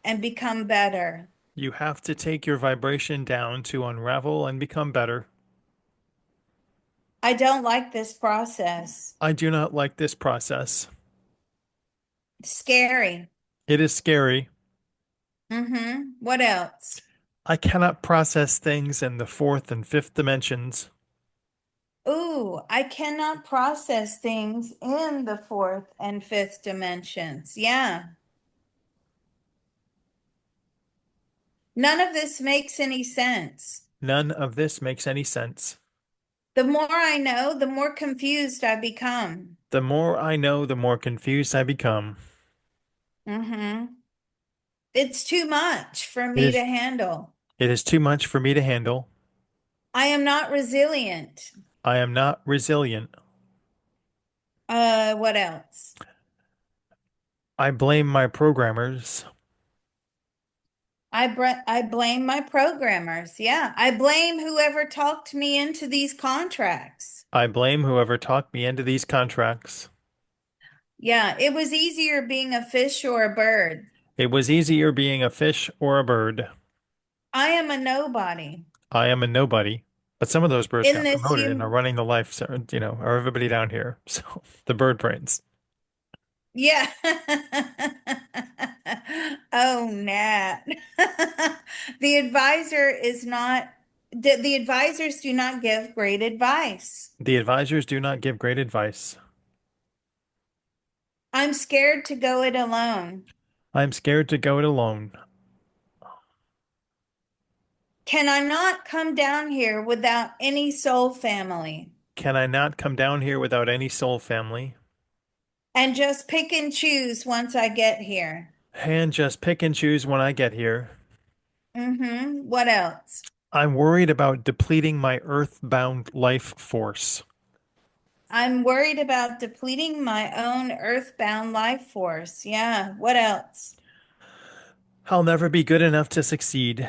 and become better. You have to take your vibration down to unravel and become better. I don't like this process. I do not like this process. Scary. It is scary. What else? I cannot process things in the fourth and fifth dimensions. Ooh, I cannot process things in the fourth and fifth dimensions. Yeah. None of this makes any sense. None of this makes any sense. The more I know, the more confused I become. The more I know, the more confused I become. Mm-hmm. It's too much for It me to is handle. it is too much for me to handle. I am not resilient. I am not resilient. What else? I blame my programmers. I blame my programmers. Yeah, I blame whoever talked me into these contracts. I blame whoever talked me into these contracts. Yeah, it was easier being a fish or a bird. It was easier being a fish or a bird. I am a nobody I am a nobody. But some of those birds in got this promoted and are hum. running the life, so, are everybody down here. So the bird brains. Yeah. Oh, Nat. The advisor is not, the advisors do not give great advice. The advisors do not give great advice. I'm scared to go it alone. I'm scared to go it alone. Can I not come down here without any soul family Can I not come down here without any soul family and just pick and choose once I get here? And just pick and choose when I get here. Mm-hmm. What else? I'm worried about depleting my earthbound life force. I'm worried about depleting my own earthbound life force. Yeah. What else? I'll never be good enough to succeed.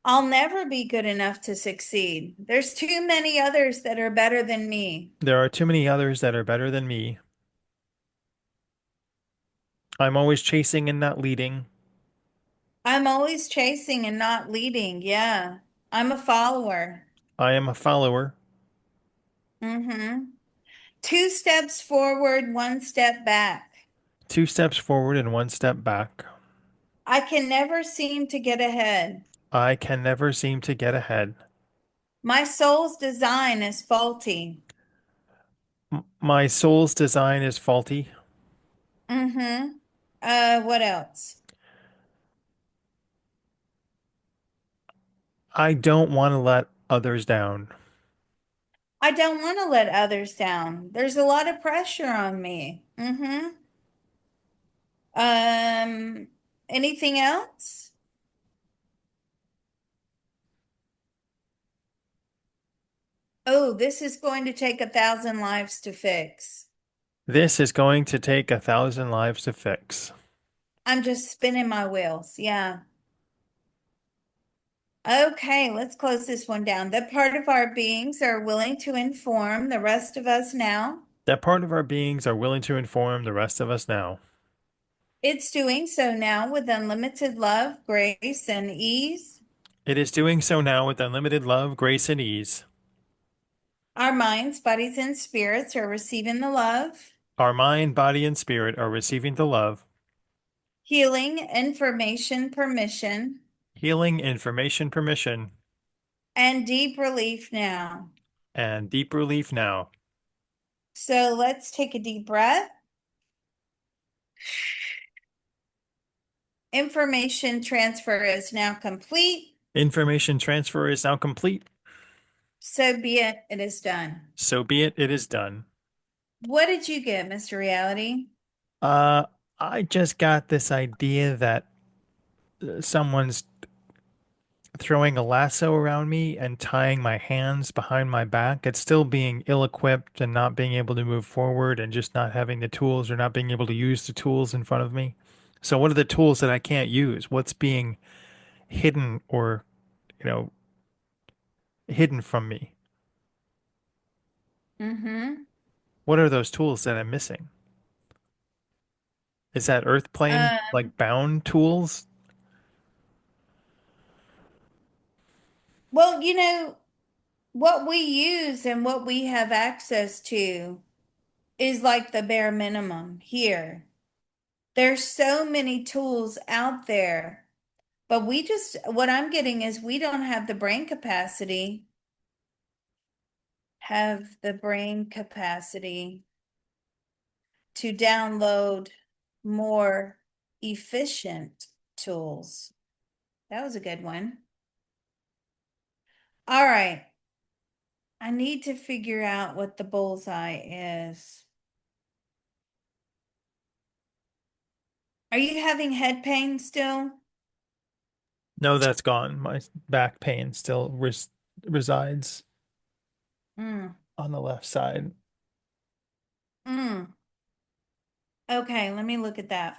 I'll never be good enough to succeed. There's too many others that are better than me. There are too many others that are better than me. I'm always chasing and not leading. I'm always chasing and not leading. Yeah. I'm a follower. I am a follower. Mm-hmm. Two steps forward, one step back. Two steps forward and one step back. I can never seem to get ahead. I can never seem to get ahead. My soul's design is faulty. My soul's design is faulty. Mm-hmm. What else? I don't want to let others down. I don't want to let others down. There's a lot of pressure on me. Mm-hmm. Um, Anything else? Oh, this is going to take 1,000 lives to fix. This is going to take 1,000 lives to fix. I'm just spinning my wheels. Yeah. Okay, let's close this one down. That part of our beings are willing to inform the rest of us now. That part of our beings are willing to inform the rest of us now. It's doing so now with unlimited love, grace, and ease. It is doing so now with unlimited love, grace, and ease. Our minds, bodies, and spirits are receiving the love, Our mind, body, and spirit are receiving the love, healing, information, permission, healing, information, permission, and deep relief now. and deep relief now. So let's take a deep breath. Information transfer is now complete. Information transfer is now complete. So be it, it is done. So be it, it is done. What did you get, Mr. Reality? Uh, I just got this idea that someone's throwing a lasso around me and tying my hands behind my back. It's still being ill-equipped and not being able to move forward and just not having the tools or not being able to use the tools in front of me. So what are the tools that I can't use? What's being hidden or, you know, hidden from me? Mm-hmm. What are those tools that I'm missing? Is that earth plane Uh, like bound tools? well, what we use and what we have access to is like the bare minimum here. There's so many tools out there, but what I'm getting is we don't have the brain capacity to download more efficient tools. That was a good one. All right. I need to figure out what the bullseye is. Are you having head pain still? No, that's gone. My back pain still resides Mm, on the left side. mm. Okay, let me look at that.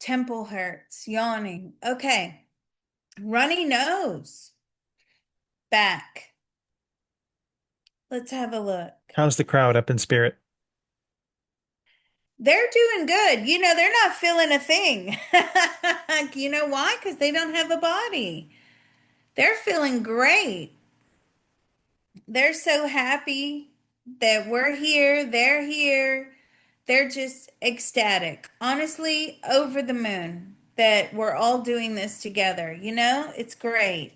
Temple hurts, yawning. Okay. Runny nose, back. Let's have a look. How's the crowd up in spirit? They're doing good. They're not feeling a thing. You know why? Because they don't have a body. They're feeling great. They're so happy that we're here, they're here. They're just ecstatic. Honestly, over the moon that we're all doing this together. It's great.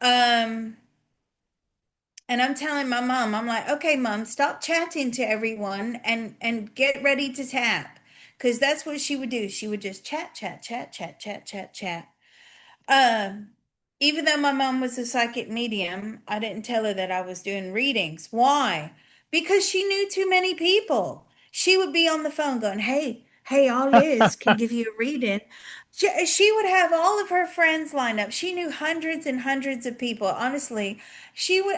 Um, and I'm telling my mom, I'm like, okay, mom, stop chatting to everyone and get ready to tap. Because that's what she would do. She would just chat, chat, chat, chat, chat, chat, chat. Um, Even though my mom was a psychic medium, I didn't tell her that I was doing readings. Why? Because she knew too many people. She would be on the phone going, hey, Hey, all Liz can give you a reading. She would have all of her friends lined up. She knew hundreds and hundreds of people. Honestly,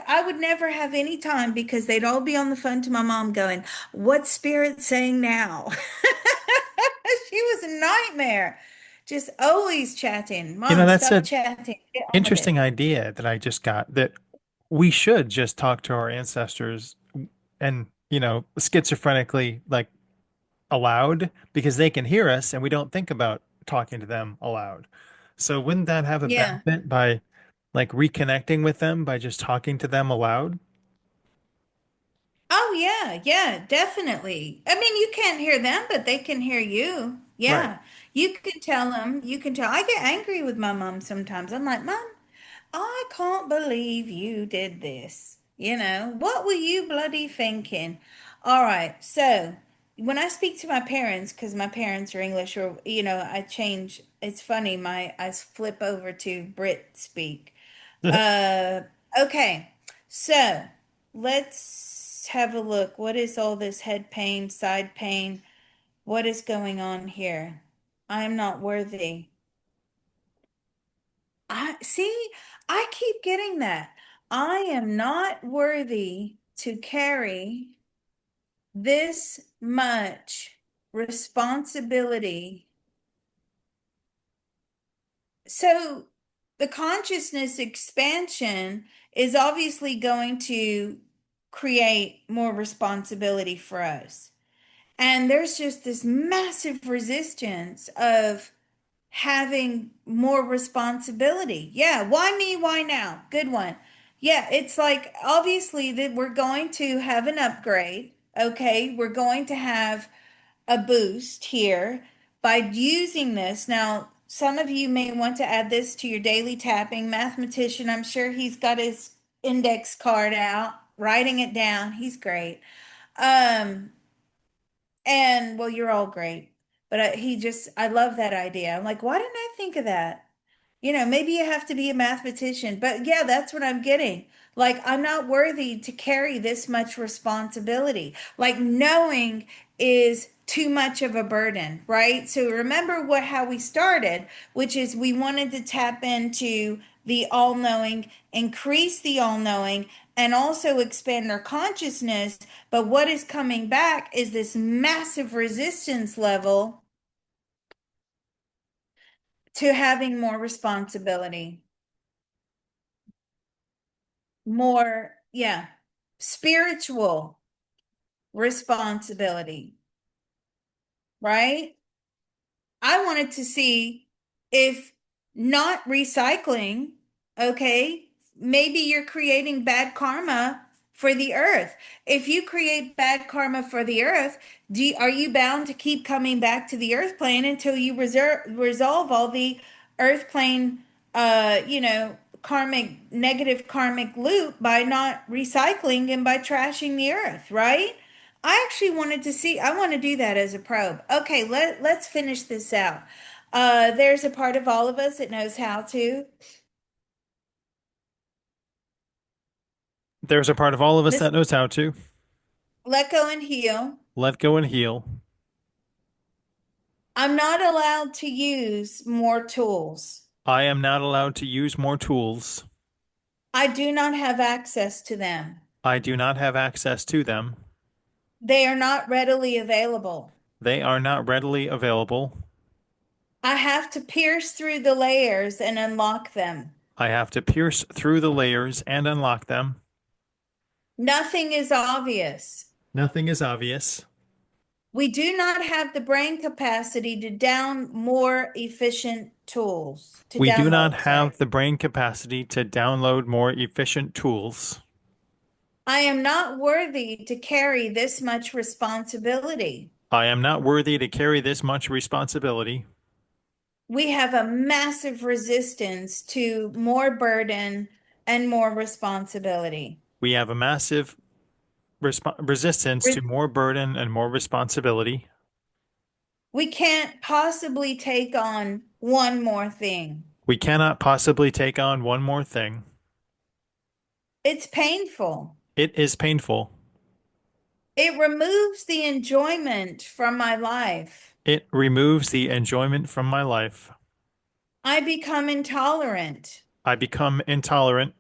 I would never have any time because they'd all be on the phone to my mom going, "What's Spirit saying now?" She was a nightmare. Just always chatting. You know, Mom, that's stop an chatting. Get on with interesting it. idea that I just got that we should just talk to our ancestors and, schizophrenically like aloud because they can hear us and we don't think about talking to them aloud. So wouldn't that have a Yeah. benefit by like reconnecting with them by just talking to them aloud? Oh yeah, yeah, definitely. I mean, you can't hear them, but they can hear you. Right. Yeah. You can tell them, you can tell. I get angry with my mom sometimes. I'm like, "Mom, I can't believe you did this. What were you bloody thinking?" All right. So, when I speak to my parents, because my parents are English, or I change. It's funny, I flip over to Brit speak. Uh, okay. So let's have a look. What is all this head pain, side pain? What is going on here? I am not worthy. I see, I keep getting that. I am not worthy to carry this much responsibility. So the consciousness expansion is obviously going to create more responsibility for us. And there's just this massive resistance of having more responsibility. Yeah, why me? Why now? Good one. Yeah, it's like obviously that we're going to have an upgrade. Okay, we're going to have a boost here by using this. Now, some of you may want to add this to your daily tapping. Mathematician, I'm sure he's got his index card out, writing it down. He's great. Um, and well, you're all great, but I love that idea. I'm like, why didn't I think of that? Maybe you have to be a mathematician, but yeah, that's what I'm getting. Like, I'm not worthy to carry this much responsibility. Like, knowing is too much of a burden, right? So remember how we started, which is we wanted to tap into the all knowing, increase the all knowing, and also expand our consciousness. But what is coming back is this massive resistance level to having more responsibility. More, yeah, spiritual responsibility, right? I wanted to see if not recycling, okay, maybe you're creating bad karma for the earth. If you create bad karma for the earth, are you bound to keep coming back to the earth plane until you resolve all the earth plane, karmic, negative karmic loop by not recycling and by trashing the earth, right? I actually wanted to see, I want to do that as a probe. Okay, let's finish this out. There's a part of all of us that knows how to There's a part of all of us miss, that knows how to let go and heal. let go and heal. I'm not allowed to use more tools. I am not allowed to use more tools. I do not have access to them. I do not have access to them. They are not readily available. They are not readily available. I have to pierce through the layers and unlock them. I have to pierce through the layers and unlock them. Nothing is obvious. Nothing is obvious. We do not have the brain capacity to down more efficient tools, to We do not download, have sorry. the brain capacity to download more efficient tools. I am not worthy to carry this much responsibility. I am not worthy to carry this much responsibility. We have a massive resistance to more burden and more responsibility. We have a massive resistance to Re- more burden and more responsibility. We can't possibly take on one more thing. We cannot possibly take on one more thing. It's painful. It is painful. It removes the enjoyment from my life. It removes the enjoyment from my life. I become intolerant. I become intolerant.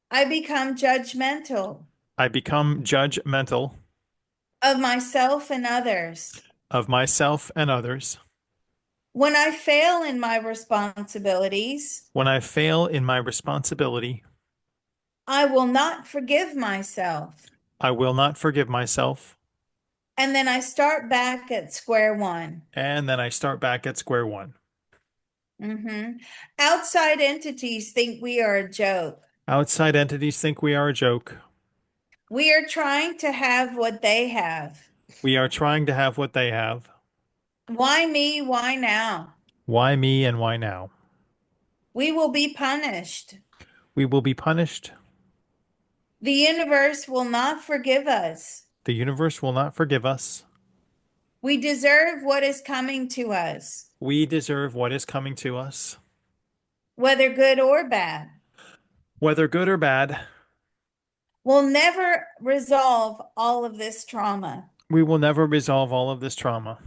I become judgmental I become judgmental of myself and others. of myself and others. When I fail in my responsibilities, When I fail in my responsibility, I will not forgive myself. I will not forgive myself. And then I start back at square one. And then I start back at square one. hmm Outside entities think we are a joke. Outside entities think we are a joke. We are trying to have what they have. We are trying to have what they have. Why me? Why now? Why me and why now? We will be punished. We will be punished. The universe will not forgive us. The universe will not forgive us. We deserve what is coming to us, We deserve what is coming to us. whether good or bad. Whether good or bad, We'll never resolve all of this trauma. we will never resolve all of this trauma.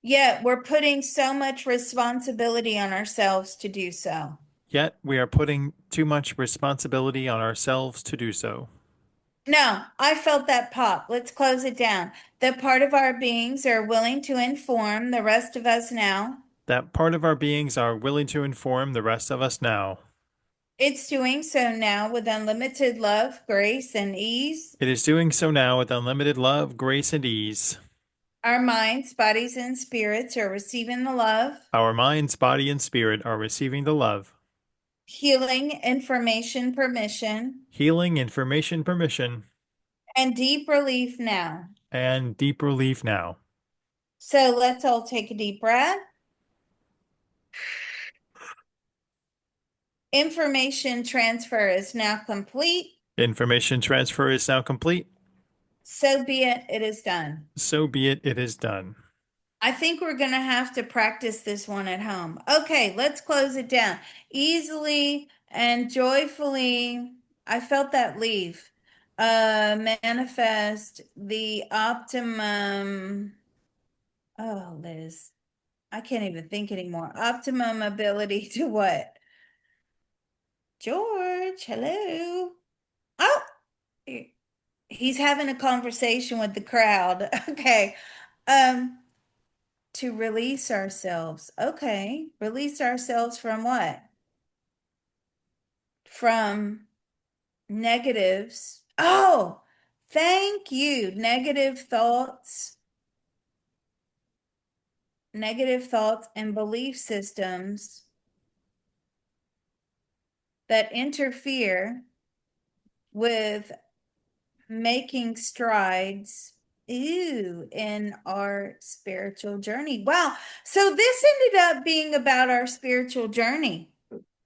Yet we're putting so much responsibility on ourselves to do so. Yet we are putting too much responsibility on ourselves to do so. No, I felt that pop. Let's close it down. That part of our beings are willing to inform the rest of us now. That part of our beings are willing to inform the rest of us now. It's doing so now with unlimited love, grace, and ease. It is doing so now with unlimited love, grace, and ease. Our minds, bodies, and spirits are receiving the love, Our minds, body, and spirit are receiving the love, healing, information, permission, healing, information, permission, and deep relief now. and deep relief now. So let's all take a deep breath. Information transfer is now complete. Information transfer is now complete. So be it, it is done. So be it, it is done. I think we're going to have to practice this one at home. Okay, let's close it down. Easily and joyfully, I felt that leave. Manifest the optimum. Oh, Liz, I can't even think anymore. Optimum ability to what? George, hello. Oh, he's having a conversation with the crowd. Okay. Um, to release ourselves. Okay. Release ourselves from what? From negatives. Oh, thank you. Negative thoughts and belief systems that interfere with making strides in our spiritual journey. Wow. So this ended up being about our spiritual journey,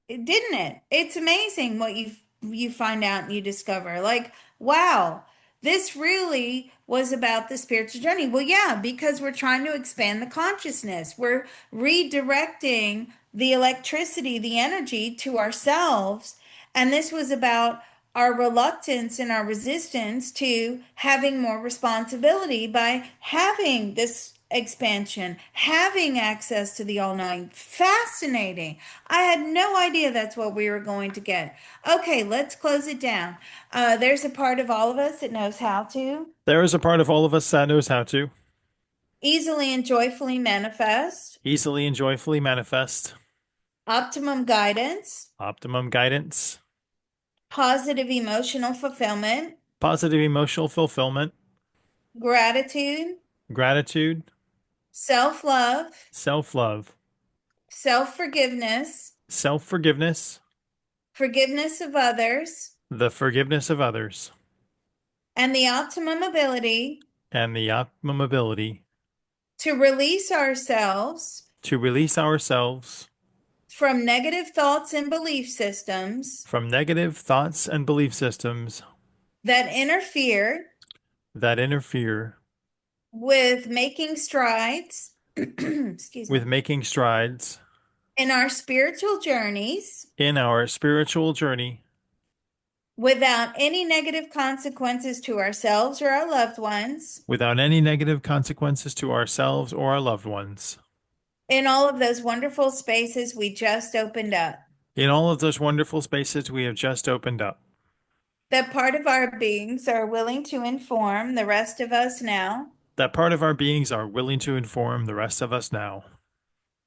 didn't it? It's amazing what you find out and you discover. Like, wow, this really was about the spiritual journey. Well, yeah, because we're trying to expand the consciousness. We're redirecting the electricity, the energy to ourselves. And this was about our reluctance and our resistance to having more responsibility by having this expansion, having access to the all knowing. Fascinating. I had no idea that's what we were going to get. Okay, let's close it down. There's a part of all of us that knows how to There is a part of all of us that knows how to easily and joyfully manifest easily and joyfully manifest optimum guidance, optimum guidance, positive emotional fulfillment, positive emotional fulfillment, gratitude, gratitude, self love, self love, self forgiveness, self forgiveness, forgiveness of others, the forgiveness of others, and the optimum ability and the optimum ability to release ourselves to release ourselves from negative thoughts and belief systems from negative thoughts and belief systems that interfere that interfere with making strides, excuse with me, making strides in our spiritual journeys in our spiritual journey without any negative consequences to ourselves or our loved ones, without any negative consequences to ourselves or our loved ones. in all of those wonderful spaces we just opened up. In all of those wonderful spaces we have just opened up, That part of our beings are willing to inform the rest of us now. that part of our beings are willing to inform the rest of us now.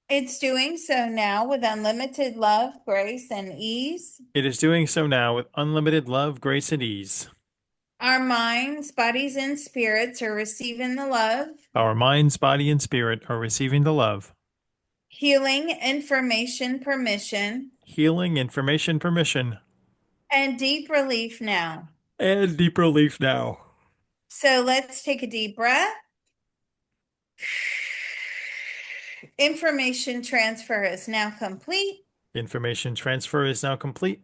It's doing so now with unlimited love, grace, and ease. It is doing so now with unlimited love, grace, and ease. Our minds, bodies, and spirits are receiving the love, Our minds, body, and spirit are receiving the love, healing, information, permission, healing, information, permission, and deep relief now. and deep relief now. So let's take a deep breath. Information transfer is now complete. Information transfer is now complete.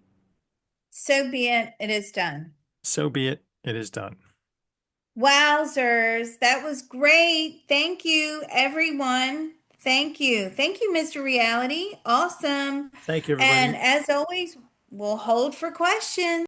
So be it, it is done. So be it. It is done. Wowzers, that was great. Thank you, everyone. Thank you. Thank you, Mr. Reality. Awesome. Thank you, And everybody. as always, we'll hold for questions.